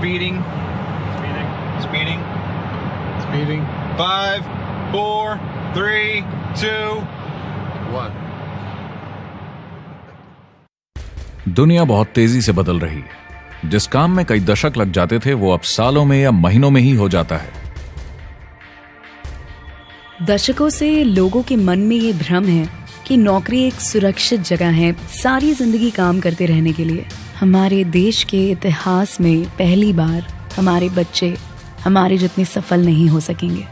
Speeding. Speeding. Speeding. 5, 4, 3, 2, 1. दुनिया बहुत तेजी से बदल रही है। जिस काम में कई दशक लग जाते थे वो अब सालों में या महीनों में ही हो जाता है। दशकों से लोगों के मन में ये भ्रम है कि नौकरी एक सुरक्षित जगह है सारी जिंदगी काम करते रहने के लिए। हमारे देश के इतिहास में पहली बार हमारे बच्चे हमारे जितने सफल नहीं हो सकेंगे।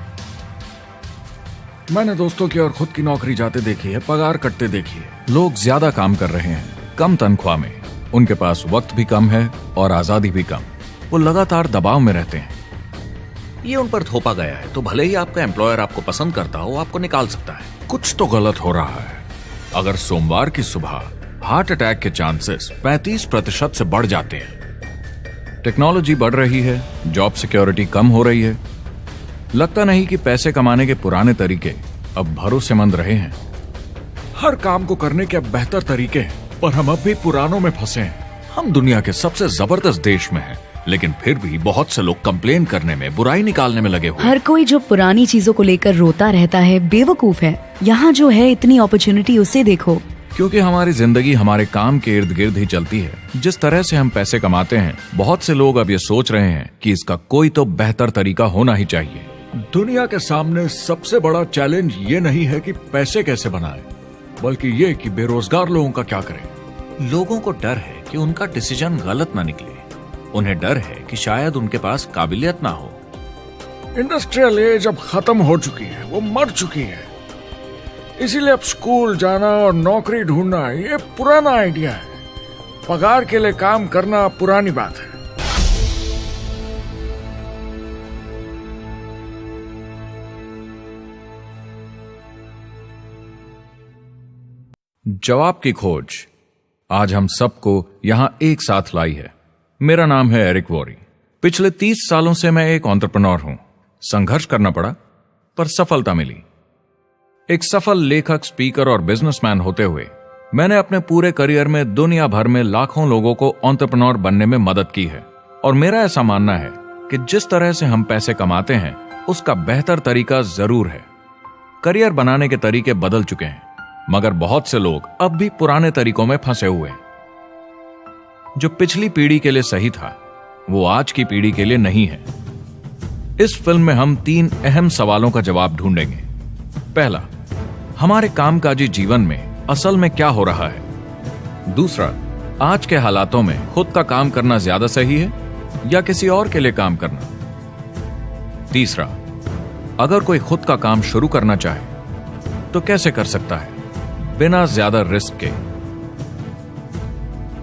मैंने दोस्तों की और खुद की नौकरी जाते देखी है, पगार कटते देखी है। लोग ज्यादा काम कर रहे हैं कम तनख्वाह में, उनके पास वक्त भी कम है और आजादी भी कम। वो लगातार दबाव में रहते हैं। ये उन पर थोपा गया है, तो भले ही आपका एम्प्लॉयर आपको पसंद करता हो, आपको निकाल सकता है। कुछ तो गलत हो रहा है। अगर सोमवार की सुबह हार्ट अटैक के चांसेस 35% से बढ़ जाते हैं। टेक्नोलॉजी बढ़ रही है, जॉब सिक्योरिटी कम हो रही है। लगता नहीं कि पैसे कमाने के पुराने तरीके अब भरोसेमंद रहे हैं। हर काम को करने के अब बेहतर तरीके हैं, पर हम अब भी पुरानों में फंसे हैं। हम दुनिया के सबसे जबरदस्त देश में हैं, लेकिन फिर भी बहुत से लोग कंप्लेन करने में, बुराई निकालने में लगे हुए। हर कोई जो पुरानी चीजों को लेकर रोता रहता है बेवकूफ है। यहाँ जो है इतनी अपॉर्चुनिटी उसे देखो। क्योंकि हमारी जिंदगी हमारे काम के इर्द गिर्द ही चलती है। जिस तरह से हम पैसे कमाते हैं, बहुत से लोग अब ये सोच रहे हैं कि इसका कोई तो बेहतर तरीका होना ही चाहिए। दुनिया के सामने सबसे बड़ा चैलेंज ये नहीं है कि पैसे कैसे बनाएं, बल्कि ये कि बेरोजगार लोगों का क्या करें। लोगों को डर है कि उनका डिसीजन गलत ना निकले। उन्हें डर है कि शायद उनके पास काबिलियत ना हो। इंडस्ट्रियल एज अब खत्म हो चुकी है, वो मर चुकी है। इसीलिए अब स्कूल जाना और नौकरी ढूंढना ये पुराना आइडिया है। पगार के लिए काम करना पुरानी बात है। जवाब की खोज आज हम सबको यहां एक साथ लाई है। मेरा नाम है एरिक वॉरी। पिछले 30 सालों से मैं एक एंटरप्रेन्योर हूं। संघर्ष करना पड़ा, पर सफलता मिली। एक सफल लेखक, स्पीकर और बिजनेसमैन होते हुए मैंने अपने पूरे करियर में दुनिया भर में लाखों लोगों को एंटरप्रेन्योर बनने में मदद की है। और मेरा ऐसा मानना है कि जिस तरह से हम पैसे कमाते हैं उसका बेहतर तरीका जरूर है। करियर बनाने के तरीके बदल चुके हैं, मगर बहुत से लोग अब भी पुराने तरीकों में फंसे हुए हैं। जो पिछली पीढ़ी के लिए सही था वो आज की पीढ़ी के लिए नहीं है। इस फिल्म में हम 3 अहम सवालों का जवाब ढूंढेंगे। पहला, हमारे कामकाजी जीवन में असल में क्या हो रहा है। दूसरा, आज के हालातों में खुद का काम करना ज्यादा सही है या किसी और के लिए काम करना। तीसरा, अगर कोई खुद का काम शुरू करना चाहे तो कैसे कर सकता है बिना ज्यादा रिस्क के।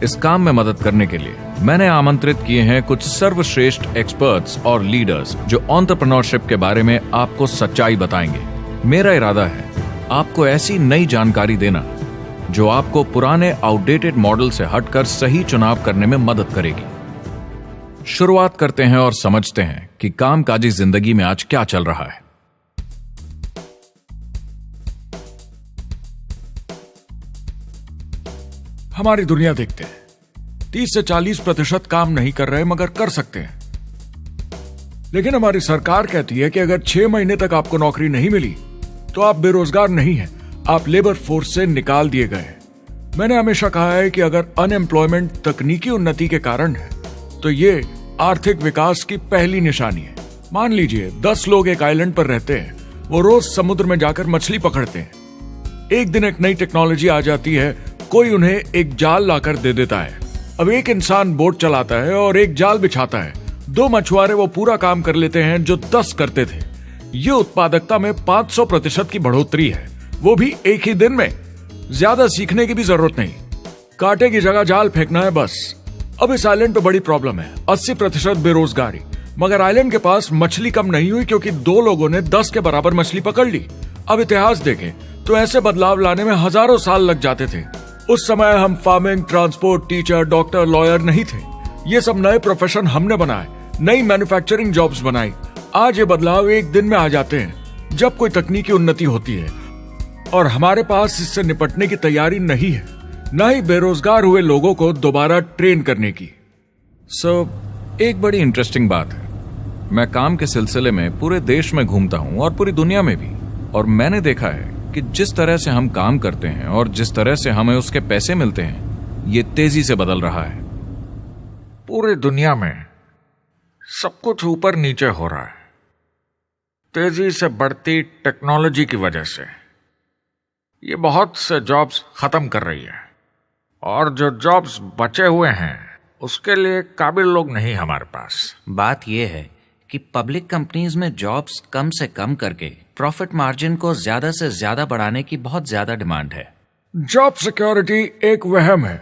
इस काम में मदद करने के लिए मैंने आमंत्रित किए हैं कुछ सर्वश्रेष्ठ एक्सपर्ट्स और लीडर्स जो एंटरप्रेन्योरशिप के बारे में आपको सच्चाई बताएंगे। मेरा इरादा है आपको ऐसी नई जानकारी देना जो आपको पुराने आउटडेटेड मॉडल से हटकर सही चुनाव करने में मदद करेगी। शुरुआत करते हैं और समझते हैं कि कामकाजी जिंदगी में आज क्या चल रहा है। हमारी दुनिया देखते हैं, 30 से 40% काम नहीं कर रहे मगर कर सकते हैं। लेकिन हमारी सरकार कहती है कि अगर 6 महीने तक आपको नौकरी नहीं मिली तो आप बेरोजगार नहीं हैं, आप लेबर फोर्स से निकाल दिए गए। मैंने हमेशा कहा है कि अगर अनएम्प्लॉयमेंट तकनीकी उन्नति के कारण है तो ये आर्थिक विकास की पहली निशानी है। मान लीजिए 10 लोग एक आइलैंड पर रहते हैं, वो रोज समुद्र में जाकर मछली पकड़ते हैं। एक दिन एक नई टेक्नोलॉजी आ जाती है, कोई उन्हें एक जाल लाकर दे देता है। अब एक इंसान बोट चलाता है और एक जाल बिछाता है। 2 मछुआरे वो पूरा काम कर लेते हैं जो 10 करते थे। ये उत्पादकता में 500% की बढ़ोतरी है, वो भी एक ही दिन में। ज्यादा सीखने की भी जरूरत नहीं, कांटे की जगह जाल फेंकना है बस। अब इस आइलैंड पे बड़ी प्रॉब्लम है, 80% बेरोजगारी। मगर आइलैंड के पास मछली कम नहीं हुई क्योंकि 2 लोगों ने 10 के बराबर मछली पकड़ ली। अब इतिहास देखें तो ऐसे बदलाव लाने में हजारों साल लग जाते थे। उस समय हम farming, transport, teacher, doctor, lawyer नहीं थे। ये सब नए प्रोफेशन हमने बनाए, नई मैन्युफैक्चरिंग जॉब्स बनाई। आज ये बदलाव एक दिन में आ जाते हैं जब कोई तकनीकी उन्नति होती है, और हमारे पास इससे निपटने की तैयारी नहीं है, न ही बेरोजगार हुए लोगों को दोबारा ट्रेन करने की। एक बड़ी इंटरेस्टिंग बात है, मैं काम के सिलसिले में पूरे देश में घूमता हूं और पूरी दुनिया में भी, और मैंने देखा है कि जिस तरह से हम काम करते हैं और जिस तरह से हमें उसके पैसे मिलते हैं, ये तेजी से बदल रहा है। पूरी दुनिया में सब कुछ ऊपर नीचे हो रहा है, तेजी से बढ़ती टेक्नोलॉजी की वजह से। ये बहुत से जॉब्स खत्म कर रही है, और जो जॉब्स बचे हुए हैं उसके लिए काबिल लोग नहीं हमारे पास। बात यह है कि पब्लिक कंपनीज में जॉब्स कम से कम करके प्रॉफिट मार्जिन को ज्यादा से ज्यादा बढ़ाने की बहुत ज्यादा डिमांड है। जॉब सिक्योरिटी एक वहम है,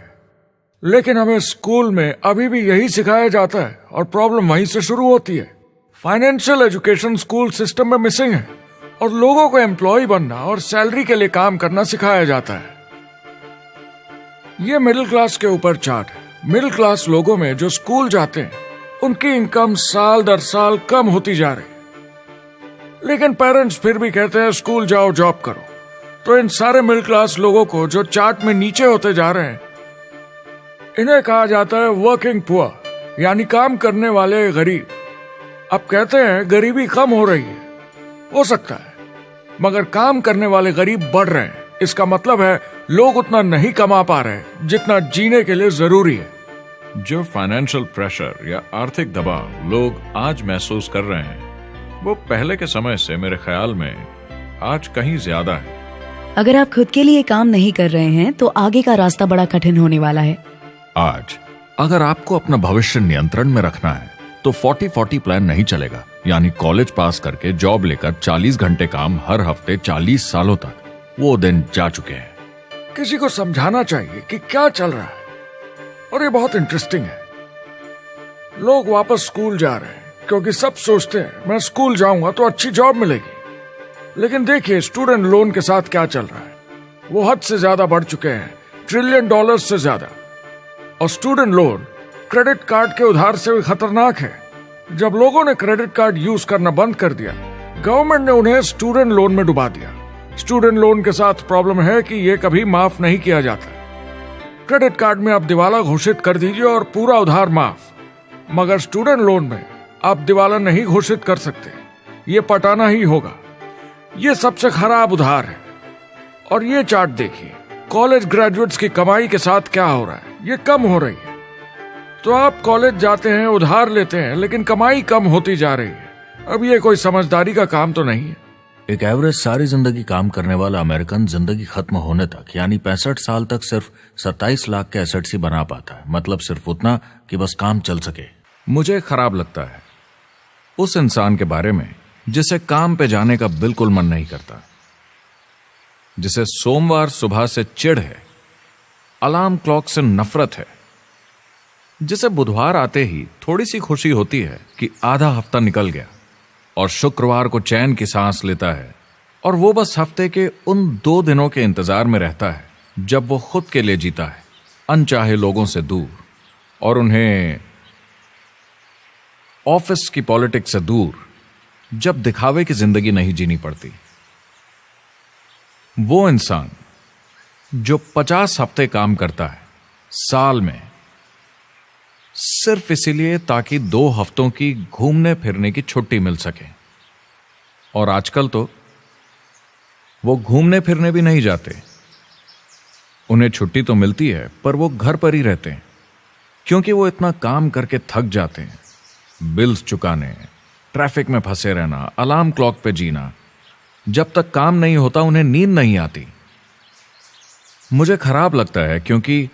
लेकिन हमें स्कूल में अभी भी यही सिखाया जाता है और प्रॉब्लम वहीं से शुरू होती है। फाइनेंशियल एजुकेशन स्कूल सिस्टम में मिसिंग है और लोगों को एम्प्लॉय बनना और सैलरी के लिए काम करना सिखाया जाता है। ये मिडिल क्लास के ऊपर चार्ट है। मिडिल क्लास लोगों में जो स्कूल जाते हैं उनकी इनकम साल दर साल कम होती जा रही, लेकिन पेरेंट्स फिर भी कहते हैं स्कूल जाओ, जॉब करो। तो इन सारे मिडिल क्लास लोगों को जो चार्ट में नीचे होते जा रहे हैं, इन्हें कहा जाता है वर्किंग पुअर, यानी काम करने वाले गरीब। अब कहते हैं गरीबी कम हो रही है, हो सकता है, मगर काम करने वाले गरीब बढ़ रहे हैं। इसका मतलब है लोग उतना नहीं कमा पा रहे जितना जीने के लिए जरूरी है। जो फाइनेंशियल प्रेशर या आर्थिक दबाव लोग आज महसूस कर रहे हैं, वो पहले के समय से मेरे ख्याल में आज कहीं ज्यादा है। अगर आप खुद के लिए काम नहीं कर रहे हैं तो आगे का रास्ता बड़ा कठिन होने वाला है। आज अगर आपको अपना भविष्य नियंत्रण में रखना है तो 40-40 प्लान नहीं चलेगा, यानी कॉलेज पास करके जॉब लेकर 40 घंटे काम हर हफ्ते 40 सालों तक, वो दिन जा चुके हैं। किसी को समझाना चाहिए कि क्या चल रहा है, और ये बहुत इंटरेस्टिंग है। लोग वापस स्कूल जा रहे हैं क्योंकि सब सोचते हैं मैं स्कूल जाऊंगा तो अच्छी जॉब मिलेगी। लेकिन देखिए स्टूडेंट लोन के साथ क्या चल रहा है, वो हद से ज्यादा बढ़ चुके हैं, $1 ट्रिलियन से ज्यादा। और स्टूडेंट लोन क्रेडिट कार्ड के उधार से भी खतरनाक है। जब लोगों ने क्रेडिट कार्ड यूज करना बंद कर दिया, गवर्नमेंट ने उन्हें स्टूडेंट लोन में डुबा दिया। स्टूडेंट लोन के साथ प्रॉब्लम है कि ये कभी माफ नहीं किया जाता। क्रेडिट कार्ड में आप दिवाला घोषित कर दीजिए और पूरा उधार माफ, मगर स्टूडेंट लोन में आप दिवाला नहीं घोषित कर सकते, ये पटाना ही होगा। ये सबसे खराब उधार है। और ये चार्ट देखिए, कॉलेज ग्रेजुएट्स की कमाई के साथ क्या हो रहा है, ये कम हो रही है। तो आप कॉलेज जाते हैं, उधार लेते हैं, लेकिन कमाई कम होती जा रही है। अब ये कोई समझदारी का काम तो नहीं है। एक एवरेज सारी जिंदगी काम करने वाला अमेरिकन जिंदगी खत्म होने तक, यानी 65 साल तक सिर्फ 27 लाख के एसेट्स ही बना पाता है। मतलब सिर्फ उतना कि बस काम चल सके। मुझे खराब लगता है उस इंसान के बारे में जिसे काम पे जाने का बिल्कुल मन नहीं करता, जिसे सोमवार सुबह से चिढ़ है, अलार्म क्लॉक से नफरत है, जिसे बुधवार आते ही थोड़ी सी खुशी होती है कि आधा हफ्ता निकल गया, और शुक्रवार को चैन की सांस लेता है, और वो बस हफ्ते के उन 2 दिनों के इंतजार में रहता है जब वो खुद के लिए जीता है, अनचाहे लोगों से दूर, और उन्हें ऑफिस की पॉलिटिक्स से दूर, जब दिखावे की जिंदगी नहीं जीनी पड़ती। वो इंसान जो 50 हफ्ते काम करता है साल में, सिर्फ इसीलिए ताकि 2 हफ्तों की घूमने फिरने की छुट्टी मिल सके। और आजकल तो वो घूमने फिरने भी नहीं जाते। उन्हें छुट्टी तो मिलती है पर वो घर पर ही रहते हैं, क्योंकि वो इतना काम करके थक जाते हैं। बिल्स चुकाने, ट्रैफिक में फंसे रहना, अलार्म क्लॉक पे जीना, जब तक काम नहीं होता उन्हें नींद नहीं आती। मुझे खराब लगता है क्योंकि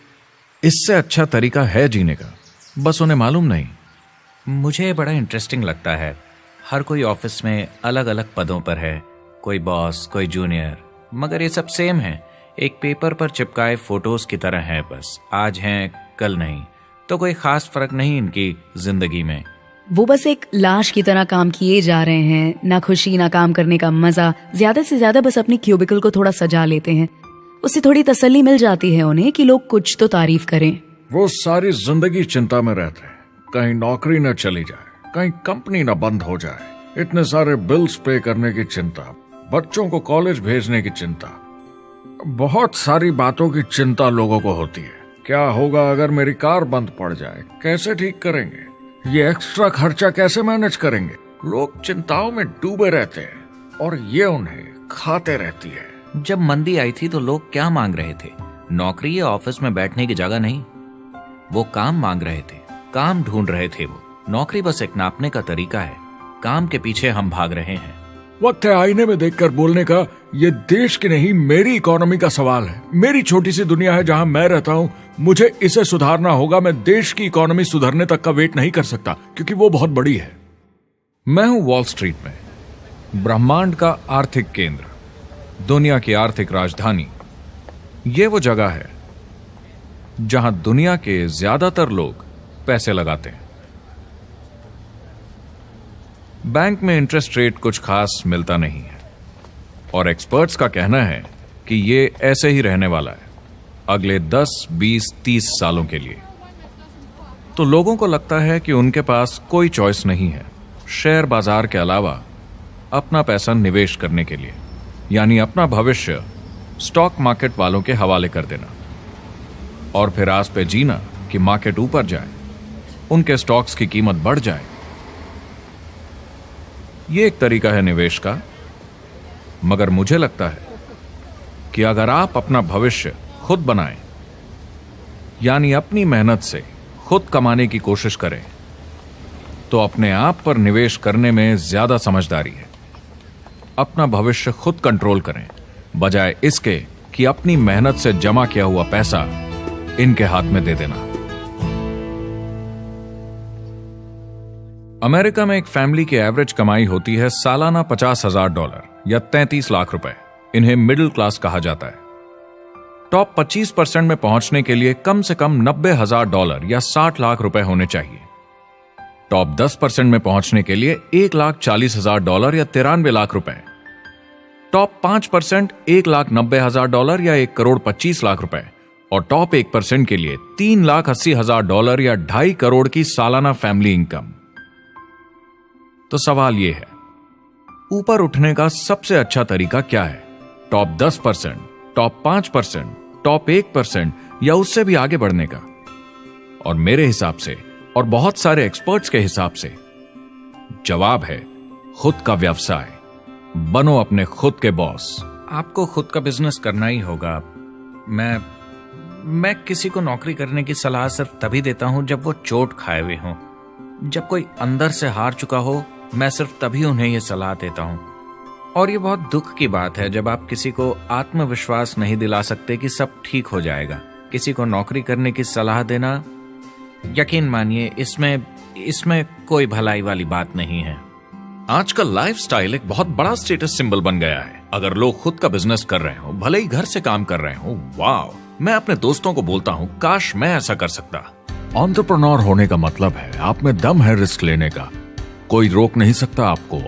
इससे अच्छा तरीका है जीने का, बस उन्हें मालूम नहीं। मुझे बड़ा इंटरेस्टिंग लगता है, हर कोई ऑफिस में अलग अलग पदों पर है, कोई बॉस, कोई जूनियर, मगर ये सब सेम है, एक पेपर पर चिपकाए फोटोज की तरह है। बस आज हैं कल नहीं, तो कोई खास फर्क नहीं इनकी जिंदगी में। वो बस एक लाश की तरह काम किए जा रहे हैं, ना खुशी ना काम करने का मजा। ज्यादा से ज्यादा बस अपनी क्यूबिकल को थोड़ा सजा लेते हैं, उससे थोड़ी तसल्ली मिल जाती है उन्हें कि लोग कुछ तो तारीफ करें। वो सारी जिंदगी चिंता में रहते हैं, कहीं नौकरी न चली जाए, कहीं कंपनी न बंद हो जाए, इतने सारे बिल्स पे करने की चिंता, बच्चों को कॉलेज भेजने की चिंता, बहुत सारी बातों की चिंता लोगों को होती है। क्या होगा अगर मेरी कार बंद पड़ जाए, कैसे ठीक करेंगे, ये एक्स्ट्रा खर्चा कैसे मैनेज करेंगे? लोग चिंताओं में डूबे रहते हैं और ये उन्हें खाते रहती है। जब मंदी आई थी तो लोग क्या मांग रहे थे? नौकरी या ऑफिस में बैठने की जगह नहीं, वो काम मांग रहे थे, काम ढूंढ रहे थे। वो नौकरी बस एक नापने का तरीका है, काम के पीछे हम भाग रहे हैं। वक्त है आईने में देखकर बोलने का। ये देश की नहीं, मेरी इकोनॉमी का सवाल है। मेरी छोटी सी दुनिया है जहां मैं रहता हूं, मुझे इसे सुधारना होगा। मैं देश की इकोनॉमी सुधरने तक का वेट नहीं कर सकता, क्योंकि वो बहुत बड़ी है। मैं हूं वॉल स्ट्रीट में, ब्रह्मांड का आर्थिक केंद्र, दुनिया की आर्थिक राजधानी। ये वो जगह है जहां दुनिया के ज्यादातर लोग पैसे लगाते हैं। बैंक में इंटरेस्ट रेट कुछ खास मिलता नहीं है और एक्सपर्ट्स का कहना है कि ये ऐसे ही रहने वाला है अगले 10, 20, 30 सालों के लिए। तो लोगों को लगता है कि उनके पास कोई चॉइस नहीं है शेयर बाजार के अलावा अपना पैसा निवेश करने के लिए, यानी अपना भविष्य स्टॉक मार्केट वालों के हवाले कर देना और फिर आस पे जीना कि मार्केट ऊपर जाए, उनके स्टॉक्स की कीमत बढ़ जाए। ये एक तरीका है निवेश का, मगर मुझे लगता है कि अगर आप अपना भविष्य खुद बनाएं, यानी अपनी मेहनत से खुद कमाने की कोशिश करें, तो अपने आप पर निवेश करने में ज्यादा समझदारी है। अपना भविष्य खुद कंट्रोल करें, बजाय इसके कि अपनी मेहनत से जमा किया हुआ पैसा इनके हाथ में दे देना। अमेरिका में एक फैमिली की एवरेज कमाई होती है सालाना $50,000 या 33 लाख रुपए। इन्हें मिडिल क्लास कहा जाता है। टॉप 25% में पहुंचने के लिए कम से कम $90,000 या 60 लाख रुपए होने चाहिए। टॉप 10% में पहुंचने के लिए $1,40,000 या 93 लाख रुपए। टॉप 5% $1,90,000 या 1,25 लाख रुपए और टॉप 1% के लिए $3,80,000 या 2.5 करोड़ की सालाना फैमिली इनकम। तो सवाल यह है, ऊपर उठने का सबसे अच्छा तरीका क्या है? टॉप 10%, टॉप 5%, टॉप 1% या उससे भी आगे बढ़ने का? और मेरे हिसाब से और बहुत सारे एक्सपर्ट्स के हिसाब से जवाब है खुद का व्यवसाय। बनो अपने खुद के बॉस। आपको खुद का बिजनेस करना ही होगा। मैं किसी को नौकरी करने की सलाह सिर्फ तभी देता हूं जब वो चोट खाए हुए हों। जब कोई अंदर से हार चुका हो, मैं सिर्फ तभी उन्हें यह सलाह देता हूं। और ये बहुत दुख की बात है जब आप किसी को आत्मविश्वास नहीं दिला सकते कि सब ठीक हो जाएगा। किसी को नौकरी करने की सलाह देना, यकीन मानिए, इसमें कोई भलाई वाली बात नहीं है। आजकल लाइफस्टाइल एक बहुत बड़ा स्टेटस सिंबल बन गया है। अगर लोग खुद का बिजनेस कर रहे हो, भले ही घर से काम कर रहे हो, वाह! मैं अपने दोस्तों को बोलता हूं, काश मैं ऐसा कर सकता। एंटरप्रेन्योर होने का मतलब है आप में दम है रिस्क लेने का। कोई रोक नहीं सकता आपको।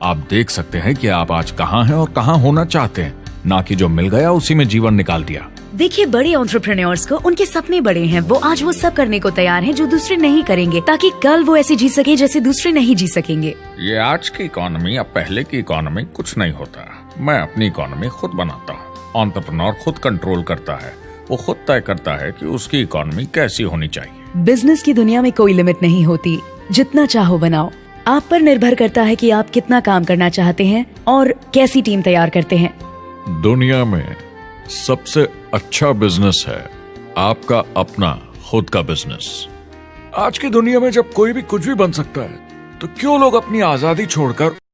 आप देख सकते हैं कि आप आज कहां हैं और कहां होना चाहते हैं, ना कि जो मिल गया उसी में जीवन निकाल दिया। देखिए, बड़े एंटरप्रेन्योर्स को उनके सपने बड़े हैं। वो आज वो सब करने को तैयार हैं जो दूसरे नहीं करेंगे, ताकि कल वो ऐसे जी सके जैसे दूसरे नहीं जी सकेंगे। ये आज की इकोनॉमी या पहले की इकोनॉमी कुछ नहीं होता। मैं अपनी इकोनॉमी खुद बनाता हूँ। एंटरप्रेन्योर खुद कंट्रोल करता है। वो खुद तय करता है कि उसकी इकोनॉमी कैसी होनी चाहिए। बिजनेस की दुनिया में कोई लिमिट नहीं होती। जितना चाहो बनाओ। आप पर निर्भर करता है कि आप कितना काम करना चाहते हैं और कैसी टीम तैयार करते हैं। दुनिया में सबसे अच्छा बिजनेस है आपका अपना खुद का बिजनेस। आज की दुनिया में जब कोई भी कुछ भी बन सकता है, तो क्यों लोग अपनी आजादी छोड़कर